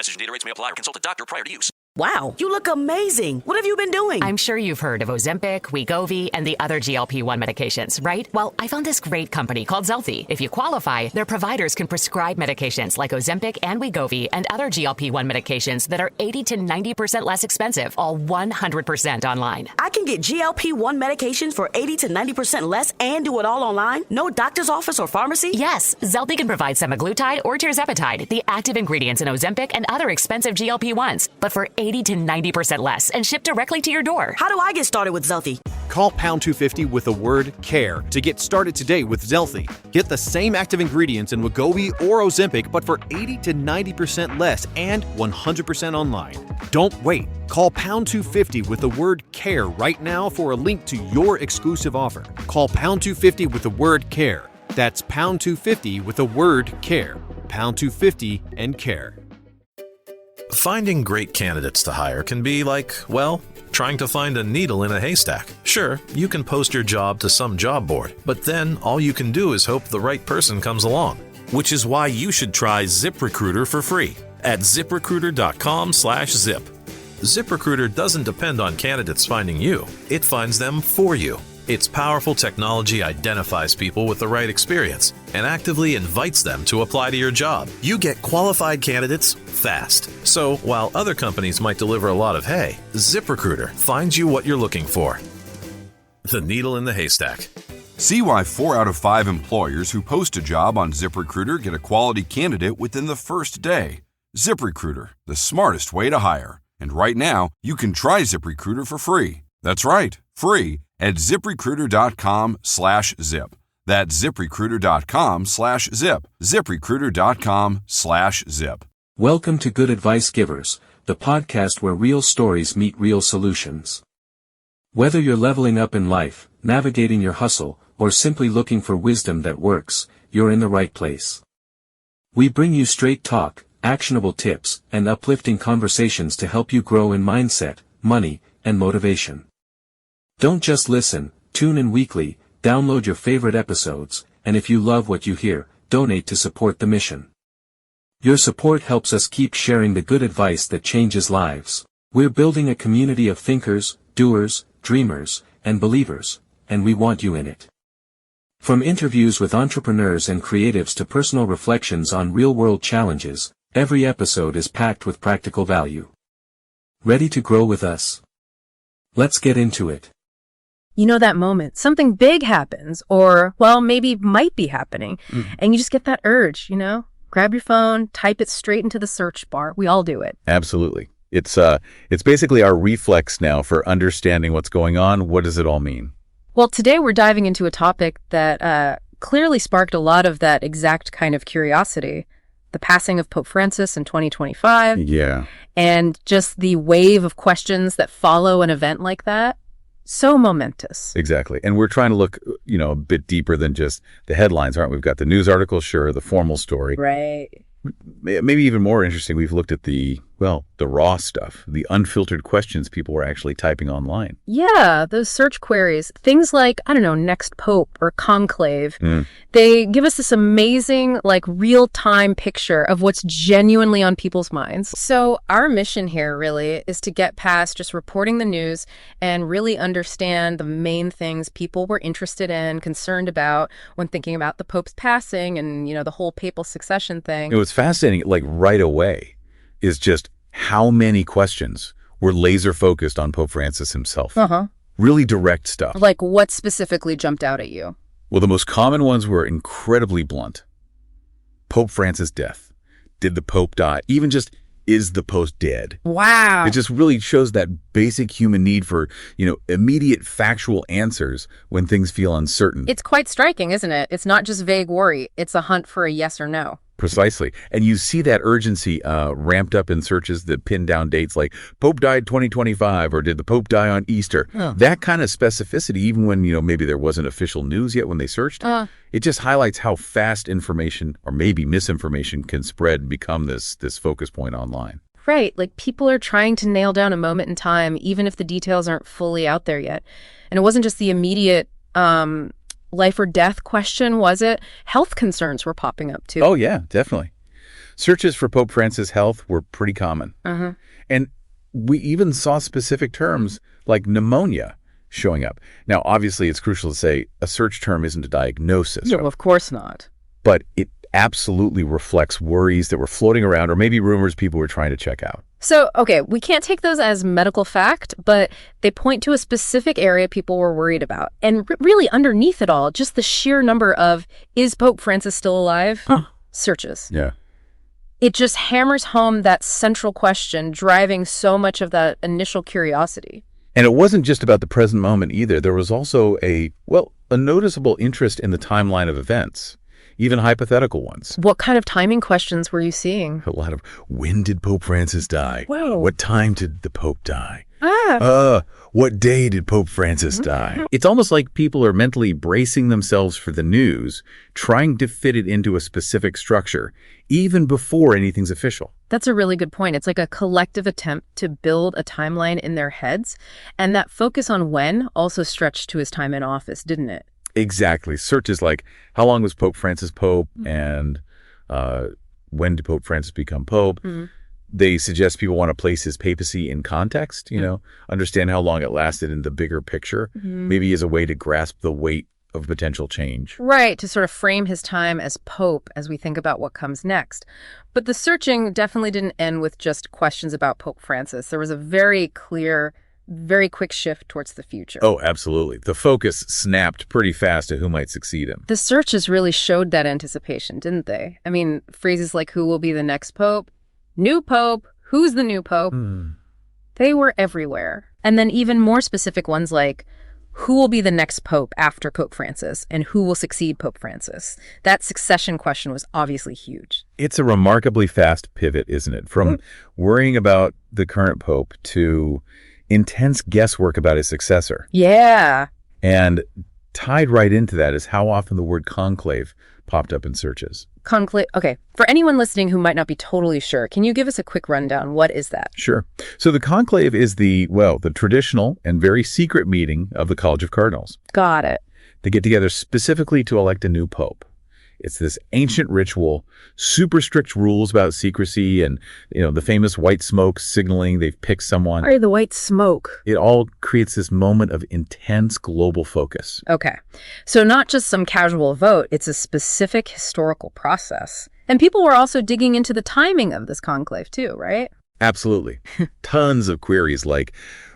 Message and data rates may apply or consult a doctor prior to use. Wow, you look amazing. What have you been doing? I'm sure you've heard of Ozempic, Wegovy, and the other GLP-1 medications, right? Well, I found this great company called Zelfie. If you qualify, their providers can prescribe medications like Ozempic and Wegovy and other GLP-1 medications that are 80 to 90% less expensive, all 100% online. I can get GLP-1 medications for 80 to 90% less and do it all online? No doctor's office or pharmacy? Yes, Zelfie can provide semaglutide or tirzepatide, the active ingredients in Ozempic and other expensive GLP-1s, but for 80 to 90% less and shipped directly to your door. How do I get started with Zelfie? Call pound 250 with the word CARE to get started today with Zelfie. Get the same active ingredients in Wegovy or Ozempic, but for 80 to 90% less and 100% online. Don't wait. Call pound 250 with the word CARE right now for a link to your exclusive offer. Call pound 250 with the word CARE. That's pound 250 with the word CARE. Pound 250 and CARE. Finding great candidates to hire can be like, well, trying to find a needle in a haystack. Sure, you can post your job to some job board, but then all you can do is hope the right person comes along. Which is why you should try ZipRecruiter for free at ziprecruiter.com/zip. ZipRecruiter doesn't depend on candidates finding you. It finds them for you. Its powerful technology identifies people with the right experience and actively invites them to apply to your job. You get qualified candidates fast. So while other companies might deliver a lot of hay, ZipRecruiter finds you what you're looking for. The needle in the haystack. See why 4 out of 5 employers who post a job on ZipRecruiter get a quality candidate within the first day. ZipRecruiter, the smartest way to hire. And right now, you can try ZipRecruiter for free. That's right, free at ziprecruiter.com/zip. That's ziprecruiter.com/zip. ziprecruiter.com/zip. Welcome to Good Advice Givers, the podcast where real stories meet real solutions. Whether you're leveling up in life, navigating your hustle, or simply looking for wisdom that works, you're in the right place. We bring you straight talk, actionable tips, and uplifting conversations to help you grow in mindset, money, and motivation. Don't just listen, tune in weekly, download your favorite episodes, and if you love what you hear, donate to support the mission. Your support helps us keep sharing the good advice that changes lives. We're building a community of thinkers, doers, dreamers, and believers, and we want you in it. From interviews with entrepreneurs and creatives to personal reflections on real-world challenges, every episode is packed with practical value. Ready to grow with us? Let's get into it. You know that moment, something big happens, or, well, maybe might be happening, and you just get that urge, Grab your phone, type it straight into the search bar. We all do it. Absolutely. It's basically our reflex now for understanding what's going on. What does it all mean? Well, today we're diving into a topic that clearly sparked a lot of that exact kind of curiosity. The passing of Pope Francis in 2025. Yeah. And just the wave of questions that follow an event like that. So momentous. Exactly. And we're trying to look, a bit deeper than just the headlines, aren't we? We've got the news article, sure, the formal story. Right. Maybe even more interesting, we've looked at the raw stuff, the unfiltered questions people were actually typing online. Yeah, those search queries, things like, next pope or conclave, they give us this amazing, real-time picture of what's genuinely on people's minds. So our mission here really is to get past just reporting the news and really understand the main things people were interested in, concerned about when thinking about the pope's passing and, the whole papal succession thing. It was fascinating, right away, is just how many questions were laser focused on Pope Francis himself. Really direct stuff. Like what specifically jumped out at you? Well, the most common ones were incredibly blunt. Pope Francis' death. Did the Pope die? Even just, is the Pope dead? Wow. It just really shows that basic human need for, immediate factual answers when things feel uncertain. It's quite striking, isn't it? It's not just vague worry. It's a hunt for a yes or no. Precisely. And you see that urgency ramped up in searches that pin down dates like Pope died 2025 or did the Pope die on Easter? That kind of specificity, even when, maybe there wasn't official news yet when they searched, it just highlights how fast information or maybe misinformation can spread and become this focus point online. Right. People are trying to nail down a moment in time, even if the details aren't fully out there yet. And it wasn't just the immediate life or death question, was it? Health concerns were popping up too. Oh, yeah, definitely. Searches for Pope Francis' health were pretty common. And we even saw specific terms like pneumonia showing up. Now, obviously, it's crucial to say a search term isn't a diagnosis. No, of course not. But it absolutely reflects worries that were floating around or maybe rumors people were trying to check out. So, okay, we can't take those as medical fact, but they point to a specific area people were worried about. And really underneath it all, just the sheer number of, is Pope Francis still alive? Searches. Yeah. It just hammers home that central question driving so much of that initial curiosity. And it wasn't just about the present moment either. There was also a noticeable interest in the timeline of events, even hypothetical ones. What kind of timing questions were you seeing? A lot of, when did Pope Francis die? Whoa. What time did the Pope die? What day did Pope Francis die? It's almost like people are mentally bracing themselves for the news, trying to fit it into a specific structure, even before anything's official. That's a really good point. It's like a collective attempt to build a timeline in their heads. And that focus on when also stretched to his time in office, didn't it? Exactly. Searches like, how long was Pope Francis Pope? And when did Pope Francis become Pope? They suggest people want to place his papacy in context, understand how long it lasted in the bigger picture, maybe as a way to grasp the weight of potential change. Right, to sort of frame his time as Pope as we think about what comes next. But the searching definitely didn't end with just questions about Pope Francis. There was a very clear, very quick shift towards the future. Oh, absolutely. The focus snapped pretty fast to who might succeed him. The searches really showed that anticipation, didn't they? I mean, phrases like who will be the next Pope, new Pope, who's the new Pope? They were everywhere. And then even more specific ones like, who will be the next Pope after Pope Francis and who will succeed Pope Francis? That succession question was obviously huge. It's a remarkably fast pivot, isn't it? From worrying about the current Pope to intense guesswork about his successor. Yeah. And tied right into that is how often the word conclave popped up in searches. Conclave. Okay. For anyone listening who might not be totally sure, can you give us a quick rundown? What is that? Sure. So the conclave is the traditional and very secret meeting of the College of Cardinals. Got it. They get together specifically to elect a new pope. It's this ancient ritual, super strict rules about secrecy and, the famous white smoke signaling they've picked someone. Or the white smoke. It all creates this moment of intense global focus. Okay. So not just some casual vote, it's a specific historical process. And people were also digging into the timing of this conclave too, right? Absolutely. Tons of queries like,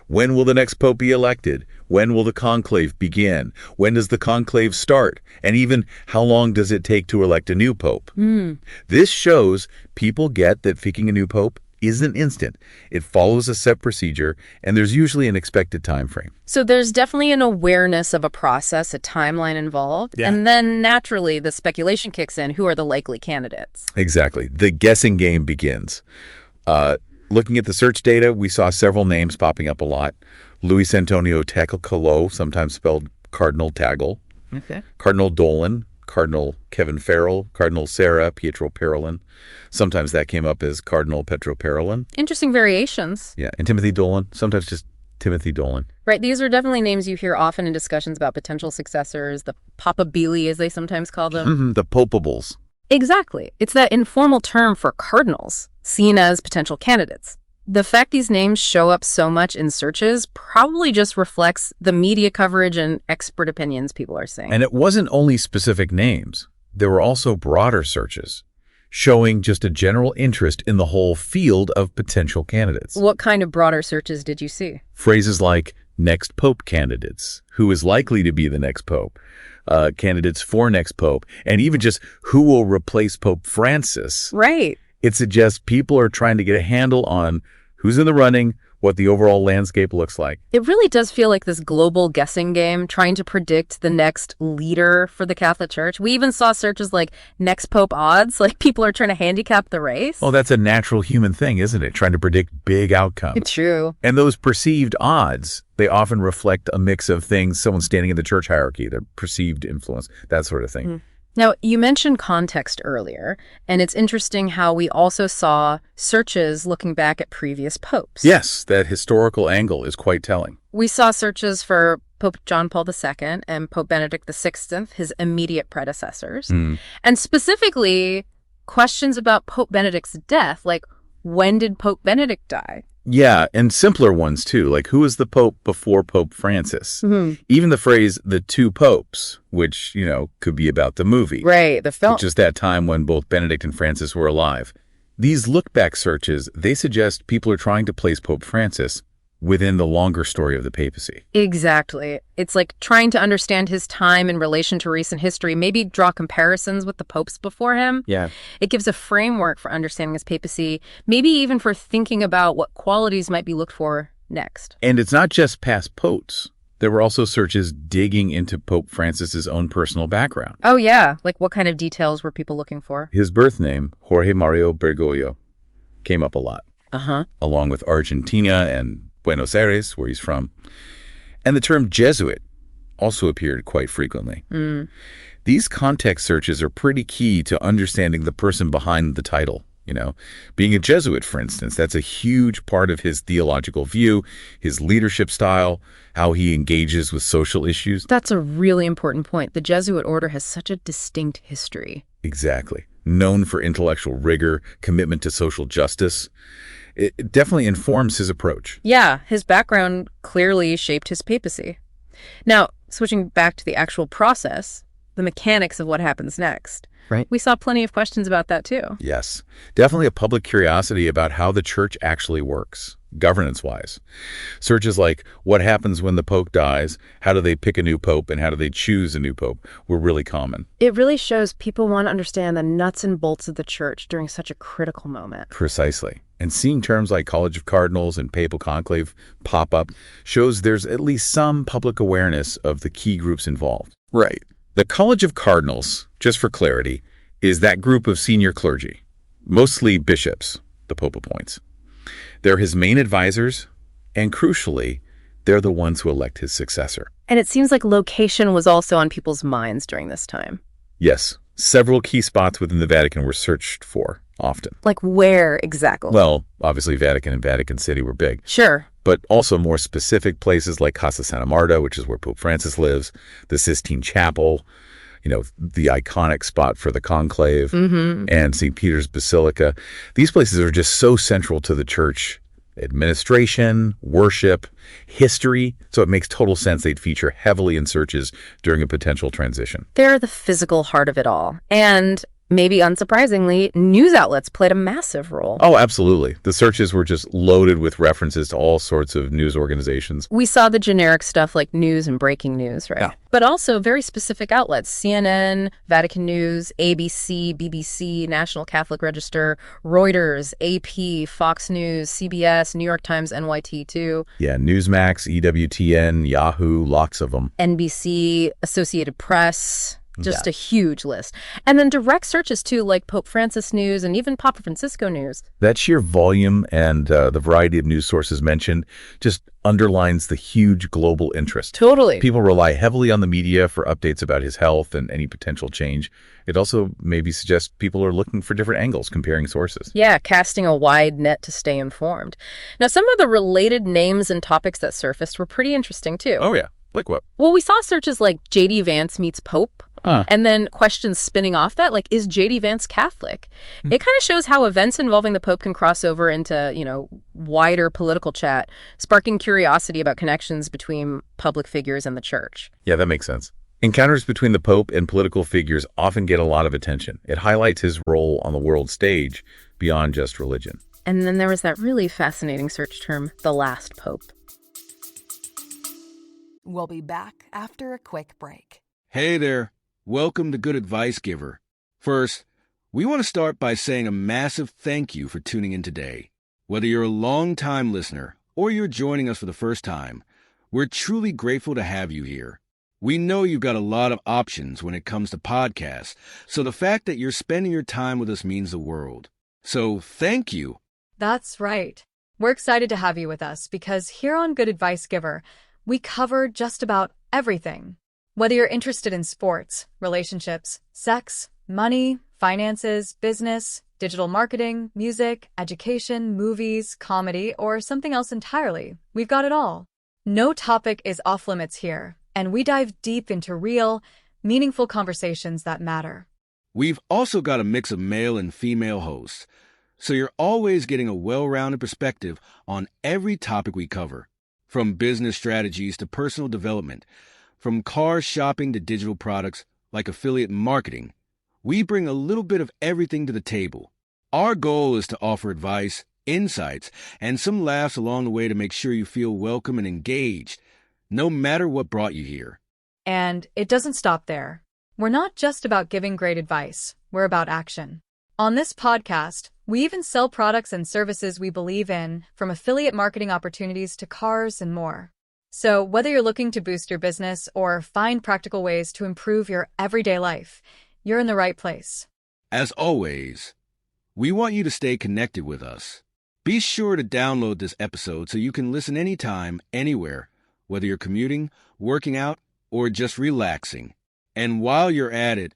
when will the next pope be elected? When will the conclave begin? When does the conclave start? And even, how long does it take to elect a new pope? This shows people get that picking a new pope isn't instant. It follows a set procedure, and there's usually an expected time frame. So there's definitely an awareness of a process, a timeline involved. Yeah. And then naturally, the speculation kicks in. Who are the likely candidates? Exactly. The guessing game begins. Looking at the search data, we saw several names popping up a lot. Luis Antonio Tagle, sometimes spelled Cardinal Tagle. Okay. Cardinal Dolan, Cardinal Kevin Farrell, Cardinal Sarah Pietro Parolin. Sometimes that came up as Cardinal Petro Parolin. Interesting variations. Yeah, and Timothy Dolan, sometimes just Timothy Dolan. Right, these are definitely names you hear often in discussions about potential successors, the papabili, as they sometimes call them. The popables. Exactly. It's that informal term for cardinals, seen as potential candidates. The fact these names show up so much in searches probably just reflects the media coverage and expert opinions people are saying. And it wasn't only specific names. There were also broader searches showing just a general interest in the whole field of potential candidates. What kind of broader searches did you see? Phrases like next pope candidates, who is likely to be the next pope, candidates for next pope, and even just who will replace Pope Francis. Right. It suggests people are trying to get a handle on who's in the running, what the overall landscape looks like. It really does feel like this global guessing game, trying to predict the next leader for the Catholic Church. We even saw searches like next pope odds, like people are trying to handicap the race. Oh, that's a natural human thing, isn't it? Trying to predict big outcomes. It's true. And those perceived odds, they often reflect a mix of things, someone standing in the church hierarchy, their perceived influence, that sort of thing. Now, you mentioned context earlier, and it's interesting how we also saw searches looking back at previous popes. Yes, that historical angle is quite telling. We saw searches for Pope John Paul II and Pope Benedict XVI, his immediate predecessors. And specifically, questions about Pope Benedict's death, like when did Pope Benedict die? Yeah, and simpler ones too, like who was the Pope before Pope Francis? Even the phrase, the two popes, which, could be about the movie. Right, the film. Just that time when both Benedict and Francis were alive. These look-back searches, they suggest people are trying to place Pope Francis within the longer story of the papacy. Exactly. It's like trying to understand his time in relation to recent history, maybe draw comparisons with the popes before him. Yeah. It gives a framework for understanding his papacy, maybe even for thinking about what qualities might be looked for next. And it's not just past popes. There were also searches digging into Pope Francis's own personal background. Oh, yeah. Like what kind of details were people looking for? His birth name, Jorge Mario Bergoglio, came up a lot. Along with Argentina and Buenos Aires, where he's from. And the term Jesuit also appeared quite frequently. These context searches are pretty key to understanding the person behind the title. Being a Jesuit, for instance, that's a huge part of his theological view, his leadership style, how he engages with social issues. That's a really important point. The Jesuit order has such a distinct history. Exactly. Known for intellectual rigor, commitment to social justice. It definitely informs his approach. Yeah, his background clearly shaped his papacy. Now, switching back to the actual process, the mechanics of what happens next. Right. We saw plenty of questions about that too. Yes. Definitely a public curiosity about how the church actually works, governance-wise. Searches like, what happens when the pope dies? How do they pick a new pope? And how do they choose a new pope? Were really common. It really shows people want to understand the nuts and bolts of the church during such a critical moment. Precisely. And seeing terms like College of Cardinals and Papal Conclave pop up shows there's at least some public awareness of the key groups involved. Right. The College of Cardinals, just for clarity, is that group of senior clergy, mostly bishops, the Pope appoints. They're his main advisors, and crucially, they're the ones who elect his successor. And it seems like location was also on people's minds during this time. Yes, several key spots within the Vatican were searched for, often. Like where exactly? Well, obviously Vatican and Vatican City were big. Sure. But also more specific places like Casa Santa Marta, which is where Pope Francis lives, the Sistine Chapel, the iconic spot for the conclave, and St. Peter's Basilica. These places are just so central to the church administration, worship, history, so it makes total sense they'd feature heavily in searches during a potential transition. They're the physical heart of it all. And maybe unsurprisingly, news outlets played a massive role. Oh, absolutely. The searches were just loaded with references to all sorts of news organizations. We saw the generic stuff like news and breaking news, right? Yeah. But also very specific outlets, CNN, Vatican News, ABC, BBC, National Catholic Register, Reuters, AP, Fox News, CBS, New York Times, NYT too. Yeah, Newsmax, EWTN, Yahoo, lots of them. NBC, Associated Press. Just a huge list. And then direct searches too, like Pope Francis News and even Papa Francisco News. That sheer volume and the variety of news sources mentioned just underlines the huge global interest. Totally. People rely heavily on the media for updates about his health and any potential change. It also maybe suggests people are looking for different angles, comparing sources. Yeah, casting a wide net to stay informed. Now, some of the related names and topics that surfaced were pretty interesting too. Oh, yeah. Like what? Well, we saw searches like J.D. Vance meets Pope. And then questions spinning off that, like, is J.D. Vance Catholic? It kind of shows how events involving the Pope can cross over into, wider political chat, sparking curiosity about connections between public figures and the church. Yeah, that makes sense. Encounters between the Pope and political figures often get a lot of attention. It highlights his role on the world stage beyond just religion. And then there was that really fascinating search term, the last Pope. We'll be back after a quick break. Hey there. Welcome to Good Advice Giver. First, we want to start by saying a massive thank you for tuning in today. Whether you're a long-time listener or you're joining us for the first time, we're truly grateful to have you here. We know you've got a lot of options when it comes to podcasts, so the fact that you're spending your time with us means the world. So thank you. That's right. We're excited to have you with us because here on Good Advice Giver, we cover just about everything. Whether you're interested in sports, relationships, sex, money, finances, business, digital marketing, music, education, movies, comedy, or something else entirely, we've got it all. No topic is off limits here, and we dive deep into real, meaningful conversations that matter. We've also got a mix of male and female hosts, so you're always getting a well-rounded perspective on every topic we cover, from business strategies to personal development, from car shopping to digital products like affiliate marketing. We bring a little bit of everything to the table. Our goal is to offer advice, insights, and some laughs along the way to make sure you feel welcome and engaged, no matter what brought you here. And it doesn't stop there. We're not just about giving great advice, we're about action. On this podcast, we even sell products and services we believe in, from affiliate marketing opportunities to cars and more. So whether you're looking to boost your business or find practical ways to improve your everyday life, you're in the right place. As always, we want you to stay connected with us. Be sure to download this episode so you can listen anytime, anywhere, whether you're commuting, working out, or just relaxing. And while you're at it,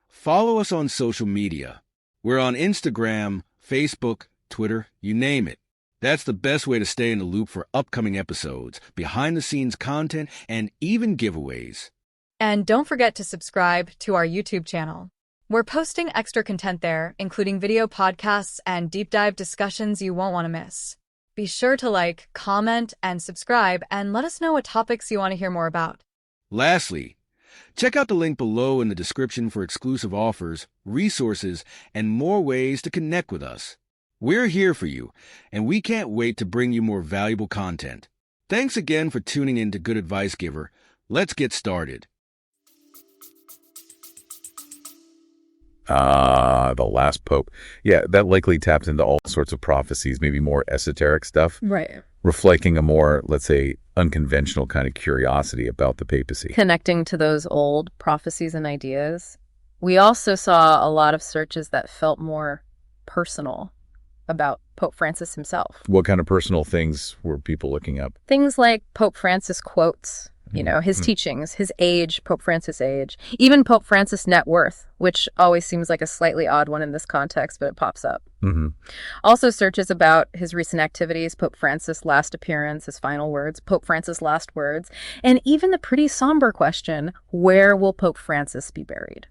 follow us on social media. We're on Instagram, Facebook, Twitter, you name it. That's the best way to stay in the loop for upcoming episodes, behind-the-scenes content, and even giveaways. And don't forget to subscribe to our YouTube channel. We're posting extra content there, including video podcasts and deep dive discussions you won't want to miss. Be sure to like, comment, and subscribe, and let us know what topics you want to hear more about. Lastly, check out the link below in the description for exclusive offers, resources, and more ways to connect with us. We're here for you, and we can't wait to bring you more valuable content. Thanks again for tuning in to Good Advice Giver. Let's get started. The last pope. Yeah, that likely taps into all sorts of prophecies, maybe more esoteric stuff. Right. Reflecting a more, let's say, unconventional kind of curiosity about the papacy. Connecting to those old prophecies and ideas. We also saw a lot of searches that felt more personal about Pope Francis himself. What kind of personal things were people looking up? Things like Pope Francis quotes, his teachings, his age, Pope Francis' age, even Pope Francis' net worth, which always seems like a slightly odd one in this context, but it pops up. Also searches about his recent activities, Pope Francis' last appearance, his final words, Pope Francis' last words, and even the pretty somber question, where will Pope Francis be buried?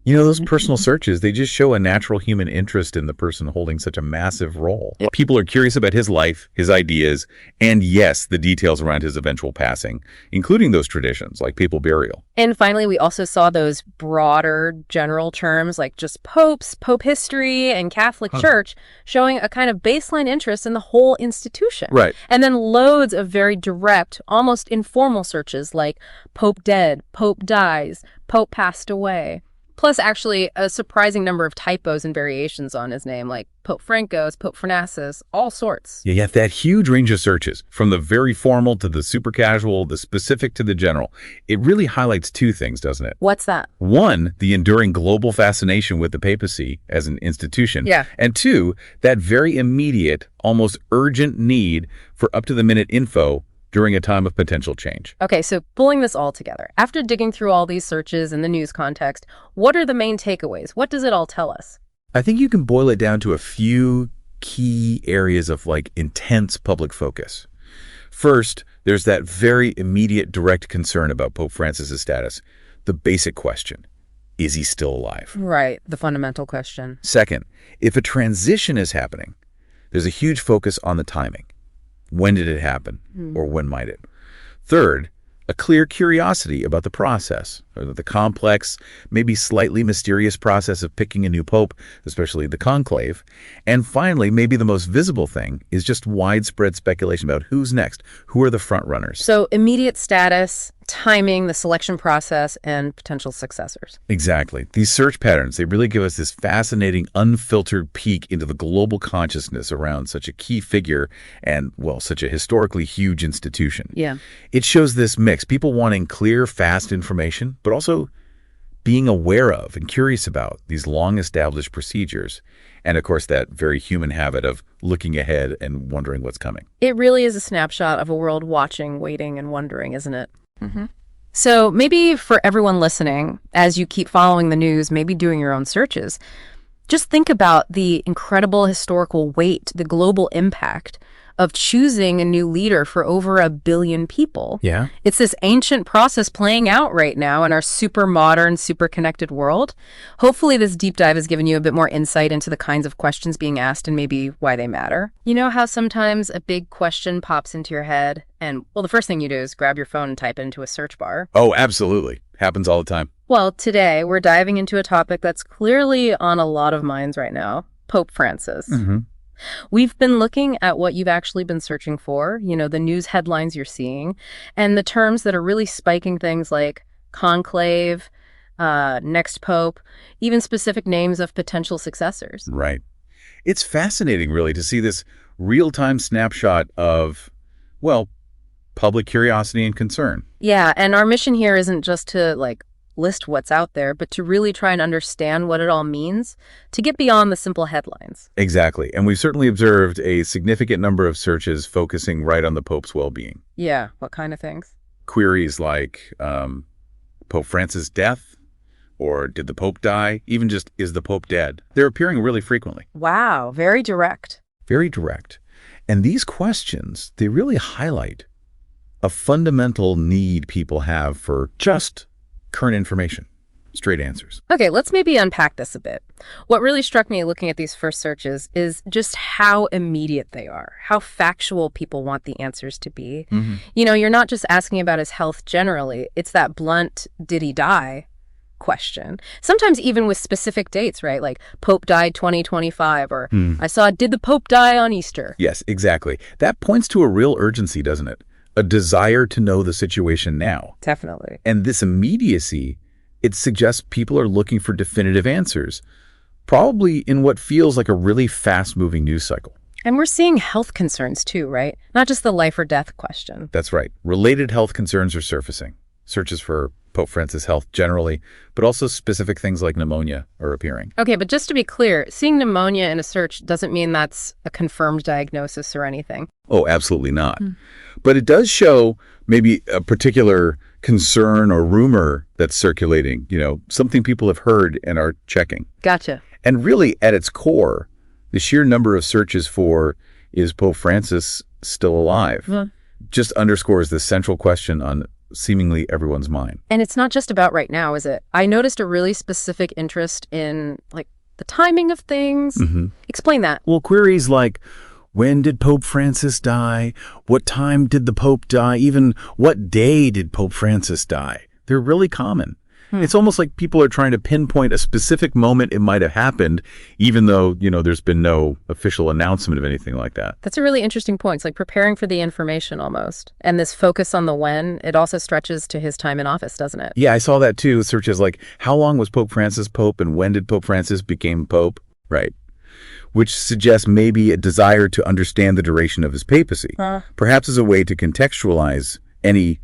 Those personal searches, they just show a natural human interest in the person holding such a massive role. Yep. People are curious about his life, his ideas, and yes, the details around his eventual passing, including those traditions like papal burial. And finally, we also saw those broader general terms like just popes, pope history, and Catholic Church showing a kind of baseline interest in the whole institution. Right. And then loads of very direct, almost informal searches like pope dead, pope dies, pope passed away. Plus, actually, a surprising number of typos and variations on his name, like Pope Francos, Pope Francis, all sorts. Yeah, that huge range of searches, from the very formal to the super casual, the specific to the general. It really highlights two things, doesn't it? What's that? One, the enduring global fascination with the papacy as an institution. Yeah. And two, that very immediate, almost urgent need for up-to-the-minute info during a time of potential change. Okay, so pulling this all together, after digging through all these searches and the news context, what are the main takeaways? What does it all tell us? I think you can boil it down to a few key areas of intense public focus. First, there's that very immediate direct concern about Pope Francis' status. The basic question, is he still alive? Right, the fundamental question. Second, if a transition is happening, there's a huge focus on the timing. When did it happen, or when might it? Third, a clear curiosity about the process, or the complex, maybe slightly mysterious process of picking a new pope, especially the conclave. And finally, maybe the most visible thing is just widespread speculation about who's next, who are the front runners. So immediate status, timing, the selection process, and potential successors. Exactly. These search patterns, they really give us this fascinating, unfiltered peek into the global consciousness around such a key figure and, such a historically huge institution. Yeah. It shows this mix, people wanting clear, fast information, but also being aware of and curious about these long-established procedures. And, of course, that very human habit of looking ahead and wondering what's coming. It really is a snapshot of a world watching, waiting, and wondering, isn't it? So maybe for everyone listening, as you keep following the news, maybe doing your own searches, Just think about the incredible historical weight, the global impact of choosing a new leader for over 1 billion people. Yeah. It's this ancient process playing out right now in our super modern, super connected world. Hopefully this deep dive has given you a bit more insight into the kinds of questions being asked and maybe why they matter. You know how sometimes a big question pops into your head and, well, the first thing you do is grab your phone and type it into a search bar? Oh, absolutely. Happens all the time. Well, today we're diving into a topic that's clearly on a lot of minds right now, Pope Francis. Mm-hmm. We've been looking at what you've actually been searching for, the news headlines you're seeing, and the terms that are really spiking things like conclave, next pope, even specific names of potential successors. Right. It's fascinating, really, to see this real-time snapshot of, well, public curiosity and concern. Yeah, and our mission here isn't just to, list what's out there, but to really try and understand what it all means, to get beyond the simple headlines. Exactly. And we've certainly observed a significant number of searches focusing right on the Pope's well-being. Yeah, what kind of things? Queries like Pope Francis' death, or did the Pope die? Even just, is the Pope dead? They're appearing really frequently. Wow, very direct. Very direct. And these questions, they really highlight a fundamental need people have for just current information, straight answers. Okay, let's maybe unpack this a bit. What really struck me looking at these first searches is just how immediate they are, how factual people want the answers to be. Mm-hmm. You're not just asking about his health generally. It's that blunt, did he die question. Sometimes even with specific dates, right? Like Pope died 2025, or I saw, did the Pope die on Easter? Yes, exactly. That points to a real urgency, doesn't it? A desire to know the situation now. Definitely. And this immediacy, it suggests people are looking for definitive answers, probably in what feels like a really fast-moving news cycle. And we're seeing health concerns too, right? Not just the life or death question. That's right. Related health concerns are surfacing. Searches for Pope Francis' health generally, but also specific things like pneumonia are appearing. Okay, but just to be clear, seeing pneumonia in a search doesn't mean that's a confirmed diagnosis or anything. Oh, absolutely not. But it does show maybe a particular concern or rumor that's circulating, something people have heard and are checking. Gotcha. And really, at its core, the sheer number of searches for, is Pope Francis still alive? Just underscores the central question on seemingly everyone's mind. And it's not just about right now, is it? I noticed a really specific interest in, the timing of things. Explain that. Well, queries like, when did Pope Francis die? What time did the Pope die? Even what day did Pope Francis die? They're really common. It's almost like people are trying to pinpoint a specific moment it might have happened, even though, there's been no official announcement of anything like that. That's a really interesting point. It's like preparing for the information almost. And this focus on the when, it also stretches to his time in office, doesn't it? Yeah, I saw that too. Searches like, how long was Pope Francis Pope and when did Pope Francis become Pope? Right. Which suggests maybe a desire to understand the duration of his papacy, perhaps as a way to contextualize any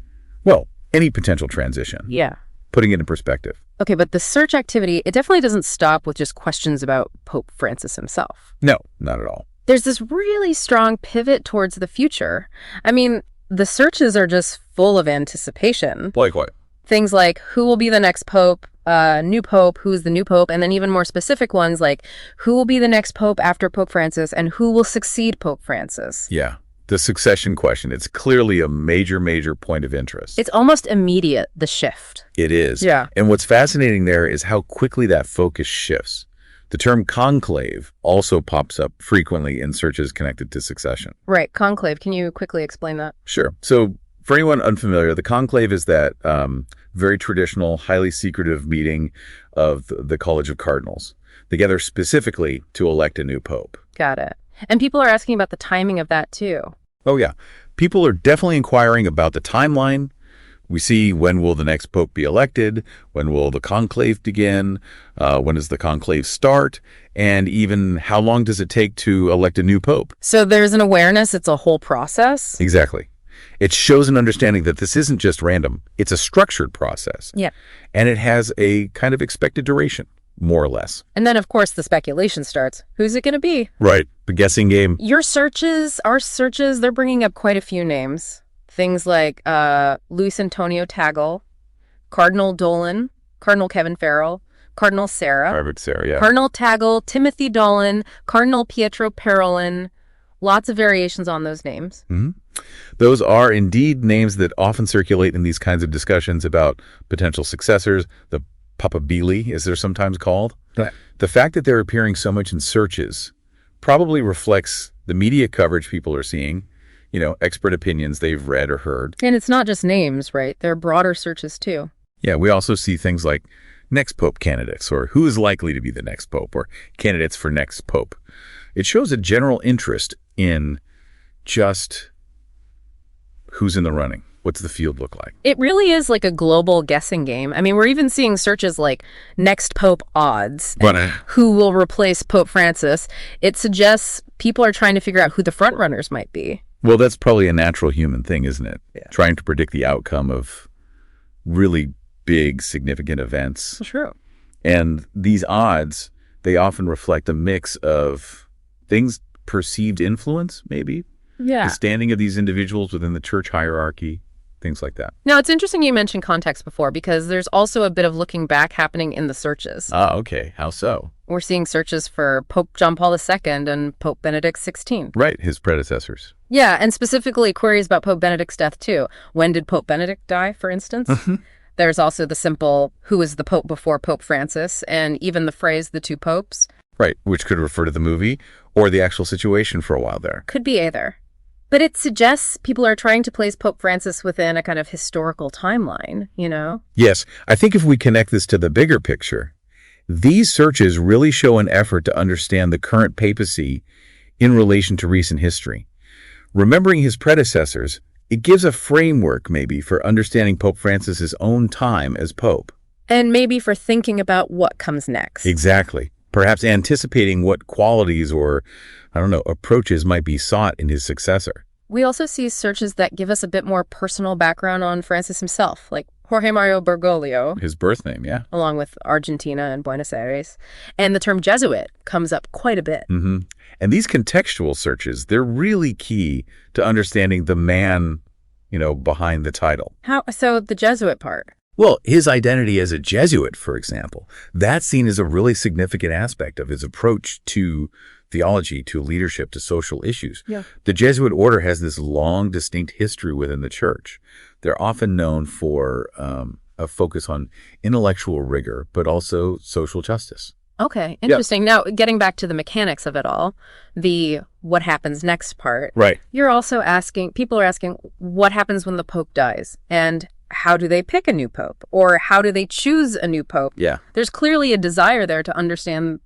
potential transition. Yeah. Putting it in perspective. Okay, but the search activity, it definitely doesn't stop with just questions about Pope Francis himself. No, not at all. There's this really strong pivot towards the future. I mean, the searches are just full of anticipation. Like what? Things like, who will be the next pope, new pope, who's the new pope, and then even more specific ones like, who will be the next pope after Pope Francis, and who will succeed Pope Francis? Yeah. The succession question, it's clearly a major, major point of interest. It's almost immediate, the shift. It is. Yeah. And what's fascinating there is how quickly that focus shifts. The term conclave also pops up frequently in searches connected to succession. Right. Conclave. Can you quickly explain that? Sure. So for anyone unfamiliar, the conclave is that very traditional, highly secretive meeting of the College of Cardinals. They gather specifically to elect a new pope. Got it. And people are asking about the timing of that too. Oh, yeah. People are definitely inquiring about the timeline. We see, when will the next pope be elected? When will the conclave begin? When does the conclave start? And even how long does it take to elect a new pope? So there's an awareness, it's a whole process? Exactly. It shows an understanding that this isn't just random. It's a structured process. Yeah. And it has a kind of expected duration, more or less. And then, of course, the speculation starts. Who's it going to be? Right. The guessing game. Your searches, our searches, they're bringing up quite a few names. Things like Luis Antonio Tagle, Cardinal Dolan, Cardinal Kevin Farrell, Cardinal Sarah. Harvick Sarah, yeah. Cardinal Tagle, Timothy Dolan, Cardinal Pietro Parolin. Lots of variations on those names. Mm-hmm. Those are indeed names that often circulate in these kinds of discussions about potential successors. The Papabili, as they're sometimes called. Right. The fact that they're appearing so much in searches probably reflects the media coverage people are seeing, expert opinions they've read or heard. And it's not just names, right? There are broader searches too. Yeah, we also see things like next pope candidates, or who is likely to be the next pope, or candidates for next pope. It shows a general interest in just who's in the running. What's the field look like? It really is like a global guessing game. I mean, we're even seeing searches like next pope odds, who will replace Pope Francis. It suggests people are trying to figure out who the front runners might be. Well, that's probably a natural human thing, isn't it? Yeah. Trying to predict the outcome of really big, significant events. True. And these odds, they often reflect a mix of things, perceived influence, maybe. Yeah. The standing of these individuals within the church hierarchy, things like that. Now, it's interesting you mentioned context before, because there's also a bit of looking back happening in the searches. Ah, okay. How so? We're seeing searches for Pope John Paul II and Pope Benedict XVI. Right, his predecessors. Yeah, and specifically queries about Pope Benedict's death, too. When did Pope Benedict die, for instance? There's also the simple, who was the Pope before Pope Francis, and even the phrase, the two popes. Right, which could refer to the movie or the actual situation for a while there. Could be either. But it suggests people are trying to place Pope Francis within a kind of historical timeline, Yes, I think if we connect this to the bigger picture, these searches really show an effort to understand the current papacy in relation to recent history. Remembering his predecessors, it gives a framework maybe for understanding Pope Francis's own time as Pope. And maybe for thinking about what comes next. Exactly. Perhaps anticipating what qualities or, approaches might be sought in his successor. We also see searches that give us a bit more personal background on Francis himself, like Jorge Mario Bergoglio. His birth name, yeah. Along with Argentina and Buenos Aires. And the term Jesuit comes up quite a bit. Mm-hmm. And these contextual searches, they're really key to understanding the man, behind the title. How so? The Jesuit part? Well, his identity as a Jesuit, for example, that's seen as a really significant aspect of his approach to theology, to leadership, to social issues. Yeah. The Jesuit order has this long, distinct history within the church. They're often known for a focus on intellectual rigor, but also social justice. Okay, interesting. Now, getting back to the mechanics of it all, the what happens next part. Right. You're also people are asking, what happens when the Pope dies? And how do they pick a new pope? Or how do they choose a new pope? Yeah. There's clearly a desire there to understand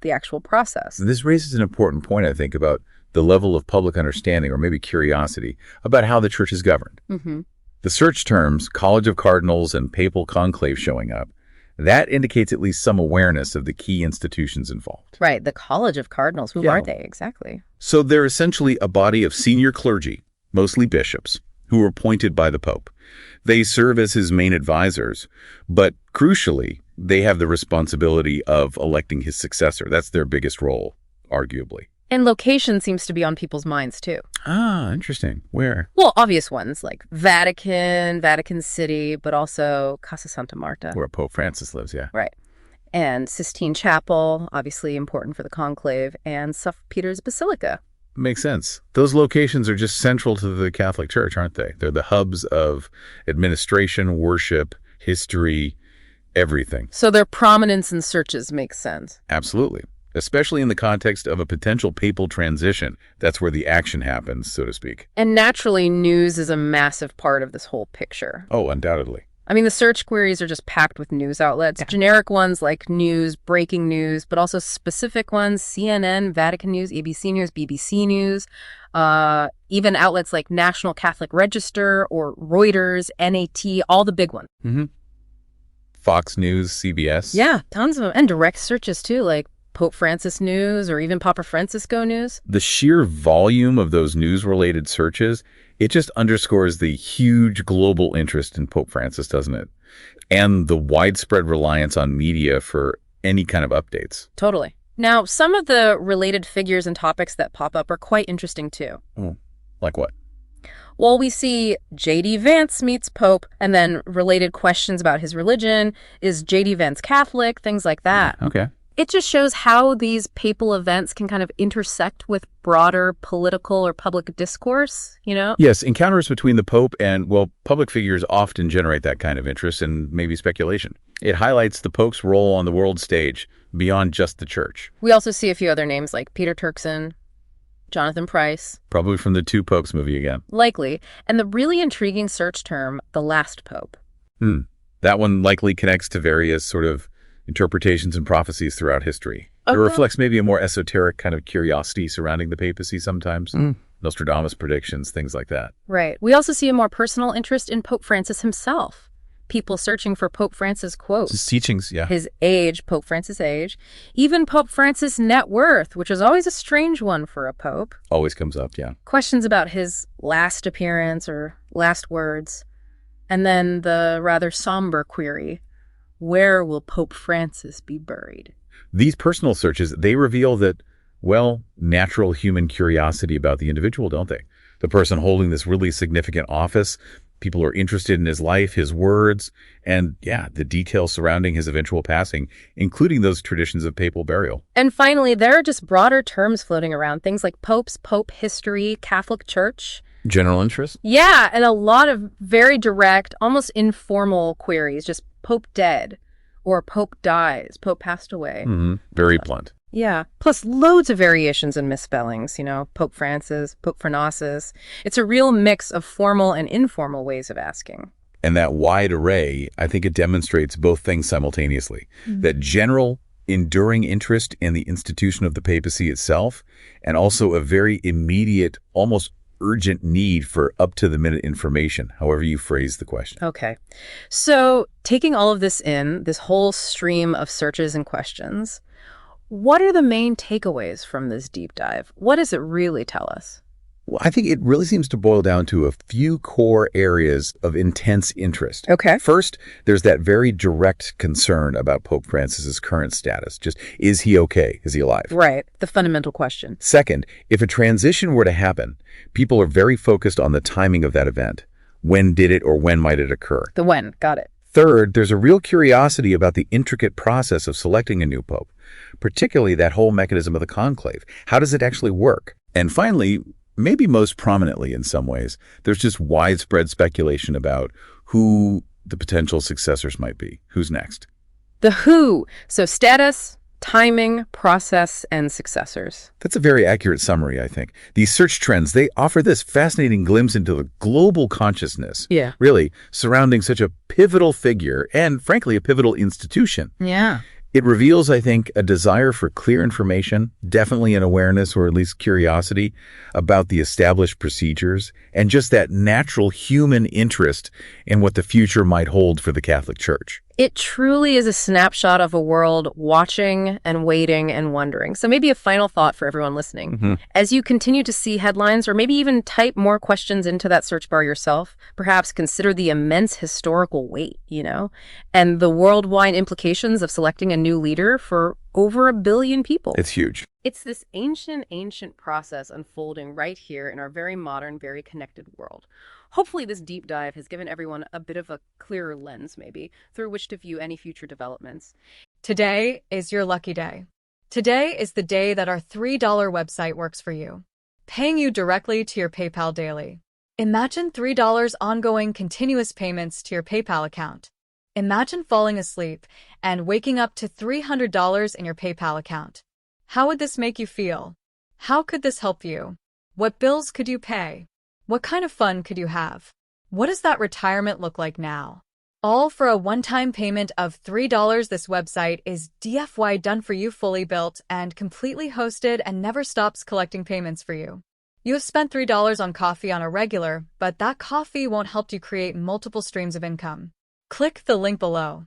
the actual process. This raises an important point, I think, about the level of public understanding or maybe curiosity about how the church is governed. Mm-hmm. The search terms, College of Cardinals and Papal Conclave showing up, that indicates at least some awareness of the key institutions involved. Right, the College of Cardinals. Who are they exactly? So they're essentially a body of senior clergy, mostly bishops, who are appointed by the Pope. They serve as his main advisors, but crucially, they have the responsibility of electing his successor. That's their biggest role, arguably. And location seems to be on people's minds, too. Ah, interesting. Where? Well, obvious ones like Vatican, Vatican City, but also Casa Santa Marta. Where Pope Francis lives, yeah. Right. And Sistine Chapel, obviously important for the conclave, and St. Peter's Basilica. Makes sense. Those locations are just central to the Catholic Church, aren't they? They're the hubs of administration, worship, history, everything. So their prominence in searches makes sense. Absolutely. Especially in the context of a potential papal transition. That's where the action happens, so to speak. And naturally, news is a massive part of this whole picture. Oh, undoubtedly. I mean, the search queries are just packed with news outlets. Yeah. Generic ones like news, breaking news, but also specific ones, CNN, Vatican News, ABC News, BBC News, even outlets like National Catholic Register or Reuters, NAT, all the big ones. Mm-hmm. Fox News, CBS. Yeah, tons of them. And direct searches too, like Pope Francis News or even Papa Francisco News. The sheer volume of those news-related searches, it just underscores the huge global interest in Pope Francis, doesn't it? And the widespread reliance on media for any kind of updates. Totally. Now, some of the related figures and topics that pop up are quite interesting too. Oh, like what? Well, we see J.D. Vance meets Pope, and then related questions about his religion. Is J.D. Vance Catholic? Things like that. Okay. It just shows how these papal events can kind of intersect with broader political or public discourse, you know? Yes, encounters between the Pope and, well, public figures often generate that kind of interest and maybe speculation. It highlights the Pope's role on the world stage beyond just the church. We also see a few other names like Peter Turkson, Jonathan Pryce. Probably from the Two Popes movie again. Likely. And the really intriguing search term, the last Pope. That one likely connects to various sort of interpretations and prophecies throughout history. It reflects maybe a more esoteric kind of curiosity surrounding the papacy sometimes. Nostradamus predictions, things like that. Right. We also see a more personal interest in Pope Francis himself. People searching for Pope Francis quotes. His teachings, yeah. His age, Pope Francis' age. Even Pope Francis' net worth, which is always a strange one for a pope. Always comes up, yeah. Questions about his last appearance or last words. And then the rather somber query, where will Pope Francis be buried? These personal searches, they reveal that, well, natural human curiosity about the individual, don't they? The person holding this really significant office, people are interested in his life, his words, and, yeah, the details surrounding his eventual passing, including those traditions of papal burial. And finally, there are just broader terms floating around, things like popes, pope history, Catholic Church. General interest? Yeah, and a lot of very direct, almost informal queries, just Pope dead, or Pope dies, Pope passed away. Very blunt. Yeah, plus loads of variations and misspellings, you know, Pope Francis, Pope Phronosis. It's a real mix of formal and informal ways of asking. And that wide array, I think it demonstrates both things simultaneously. That general, enduring interest in the institution of the papacy itself, and also a very immediate, almost urgent need for up-to-the-minute information, however you phrase the question. Okay. So taking all of this in, this whole stream of searches and questions, what are the main takeaways from this deep dive? What does it really tell us? Well, I think it really seems to boil down to a few core areas of intense interest. Okay. First, there's that very direct concern about Pope Francis's current status. Just, is he okay? Is he alive? Right. The fundamental question. Second, if a transition were to happen, people are very focused on the timing of that event. When did it or when might it occur? The when. Got it. Third, there's a real curiosity about the intricate process of selecting a new pope, particularly that whole mechanism of the conclave. How does it actually work? And finally, maybe most prominently in some ways, there's just widespread speculation about who the potential successors might be. Who's next? The who. So status, timing, process, and successors. That's a very accurate summary, I think. These search trends, they offer this fascinating glimpse into the global consciousness. Yeah. Really, surrounding such a pivotal figure and, frankly, a pivotal institution. Yeah. It reveals, I think, a desire for clear information, definitely an awareness or at least curiosity about the established procedures, and just that natural human interest in what the future might hold for the Catholic Church. It truly is a snapshot of a world watching and waiting and wondering. So maybe a final thought for everyone listening. As you continue to see headlines or maybe even type more questions into that search bar yourself, perhaps consider the immense historical weight, you know, and the worldwide implications of selecting a new leader for over 1 billion people. It's huge. It's this ancient process unfolding right here in our very modern, very connected world. Hopefully this deep dive has given everyone a bit of a clearer lens, maybe, through which to view any future developments. Today is your lucky day. Today is the day that our $3 website works for you, paying you directly to your PayPal daily. Imagine $3 ongoing continuous payments to your PayPal account. Imagine falling asleep and waking up to $300 in your PayPal account. How would this make you feel? How could this help you? What bills could you pay? What kind of fun could you have? What does that retirement look like now? All for a one-time payment of $3. This website is DFY done for you, fully built and completely hosted, and never stops collecting payments for you. You have spent $3 on coffee on a regular, but that coffee won't help you create multiple streams of income. Click the link below.